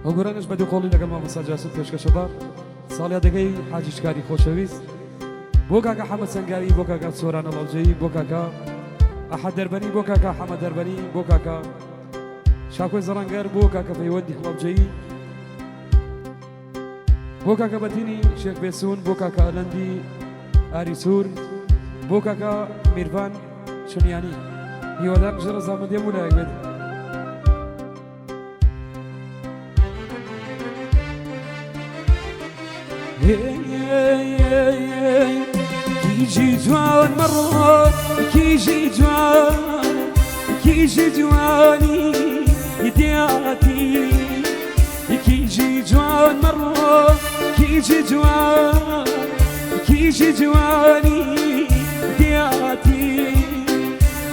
وگرانش بدی قولی لگل ما مساجاسم پیشکش دار سالیا دگی حاجی شکاری خوشویست بو کاکا حمد سنگاری بو کاکا سوران الالجی بو کاکا احد دربنی بو کاکا حمد دربنی بو کاکا شاکوی زرانگر بو کاکا فیودی خلابجی بو کاکا بتینی شیخ بیسون بو کاکا الندی آری سور بو کاکا میروان شنیانی هیوادار جر زامدی مولا اگبید كيجي جوان مرة كيجي جواني يدياتي كيجي جوان مرة كيجي جواني يدياتي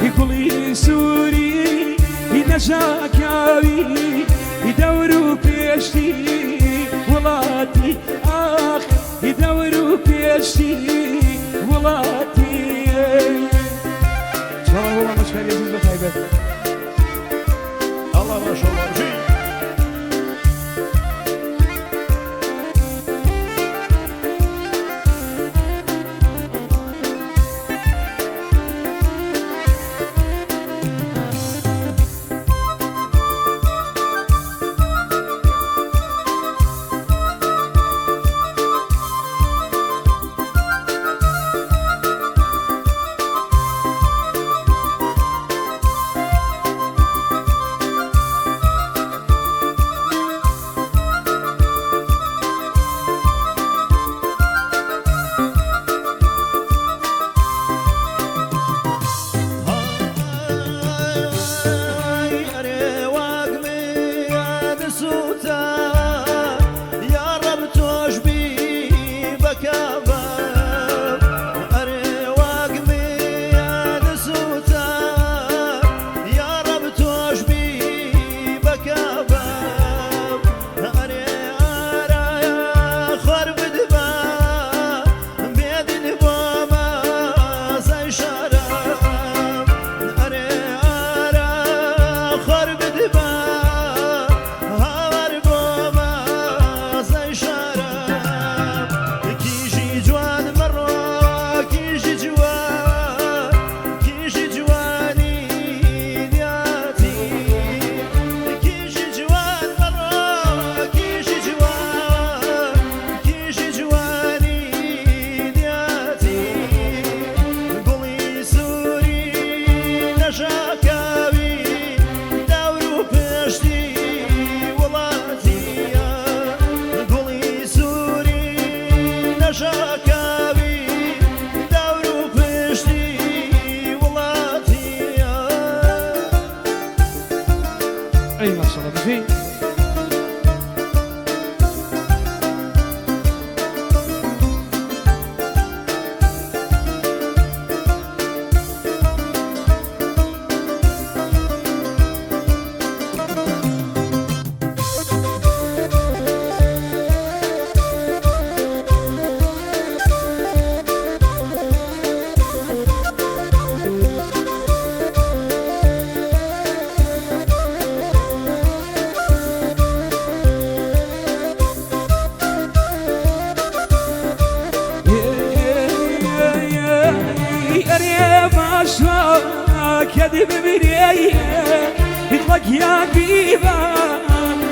يقولي سوري ينشاكاوي يدوروا بيشتي ولاتي آخ يدوروا بيشتي ولاتي إن شاء الله والله مشكلة يزيد بخيبت الله ما شاء الله جي أي ما شاء الله بفي كذب بريه يطلق يا بيبا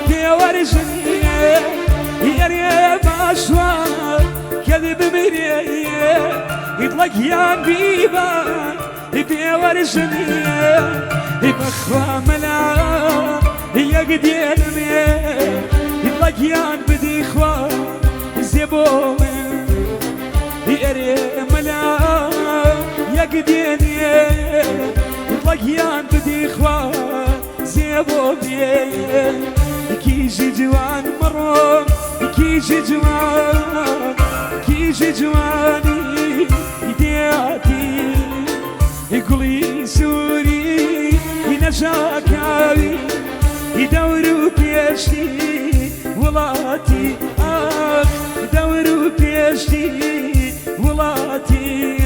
تورجني يا ريب أشواق كذب بريه يطلق يا بيبا تورجني بخوا ملا يقدر يطلق يا بدي خوا زبون يا ريب ملا يقدر طلقيان بدي إخوة زيبو بيه كيجي جوان مرة كيجي جواني يدياتي يقولي سوري ينشاكاوي يدوروا بيشتي ولاتي آخ يدوروا بيشتي ولاتي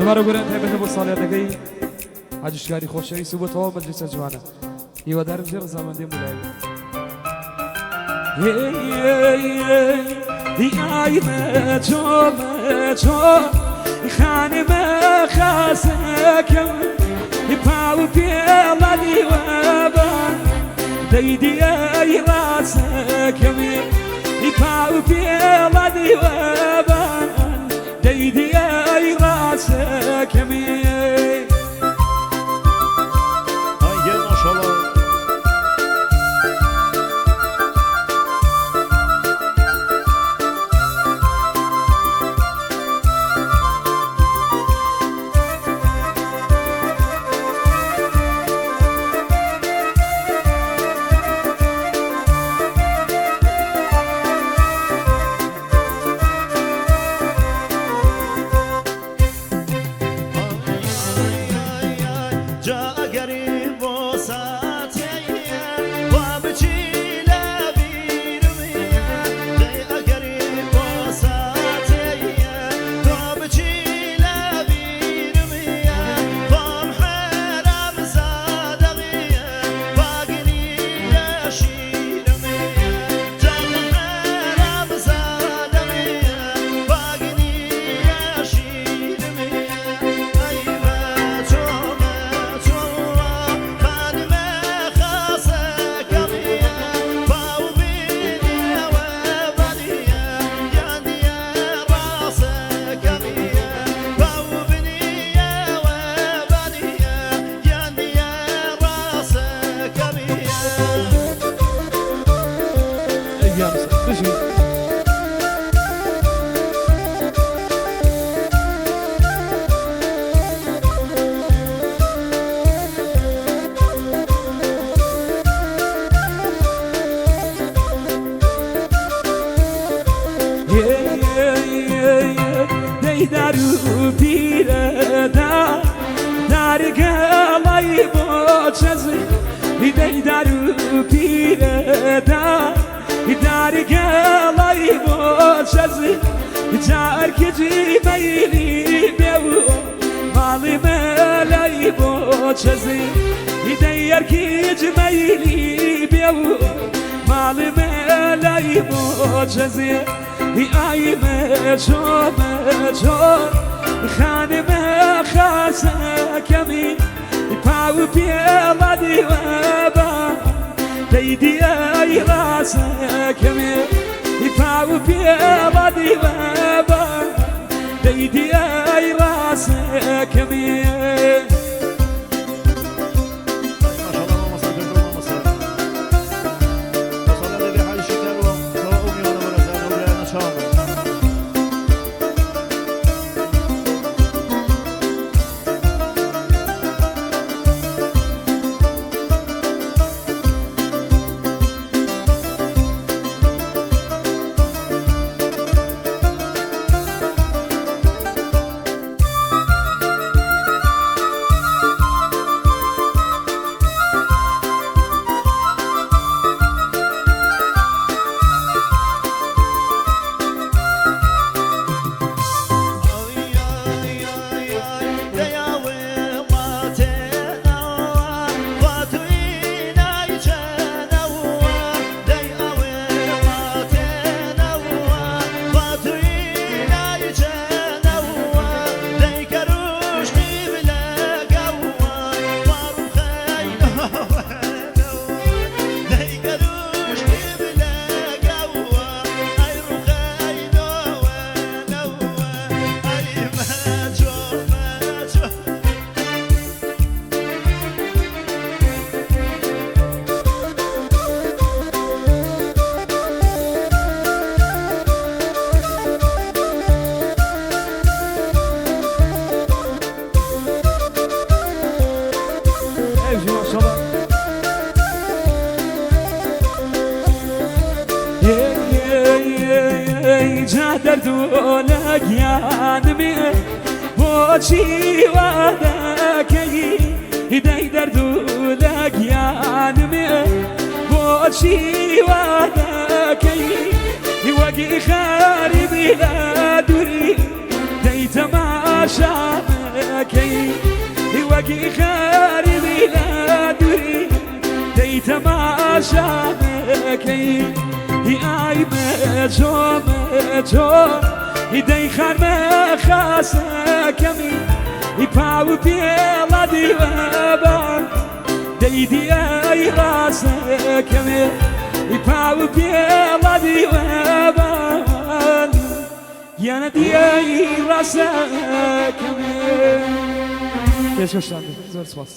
دوباره گرند هبه بو سالیه دگی حجشکاری خوشی سبوت ها مجلس جوانه یه ودار جر زمان دی مولای ای تو خانه ما خاسکم پاو پیلا دیوابان دیدی ای راسکم پاو پیلا دیوابان دیدی ای راسکم هاي ما شاء الله Daru pire da dargalay boçaz daru pire da dargalay boçaz jarkeci meyli bev mali melay boçaz yarkeci meyli bev mali melay boçaz ای مچور خانه خاصه کمی پاو پیلا دیوابا دیدی ای راسه کمی پاو پیلا دیوابا دیدی ای راسه کمی جا دردونەگیانمێ بۆچی وا دەکەی هیدەی دردونەگیانمێ بۆچی وا دەکەی وەگی خەریبی لە دووری دەی تەماشامەکەی وەگی خەریبی لە دووری دەی تەماشامەکەی ئای مەجۆ مەجۆ دەی خەرمە خاسەکەمی پاو پێڵە دیوەبان دەی دیای ڕاستەکەمێ پاو پێڵە دیوەبان یانە دیای ڕاستەکەمێ پێشکەشتان زۆر سپاس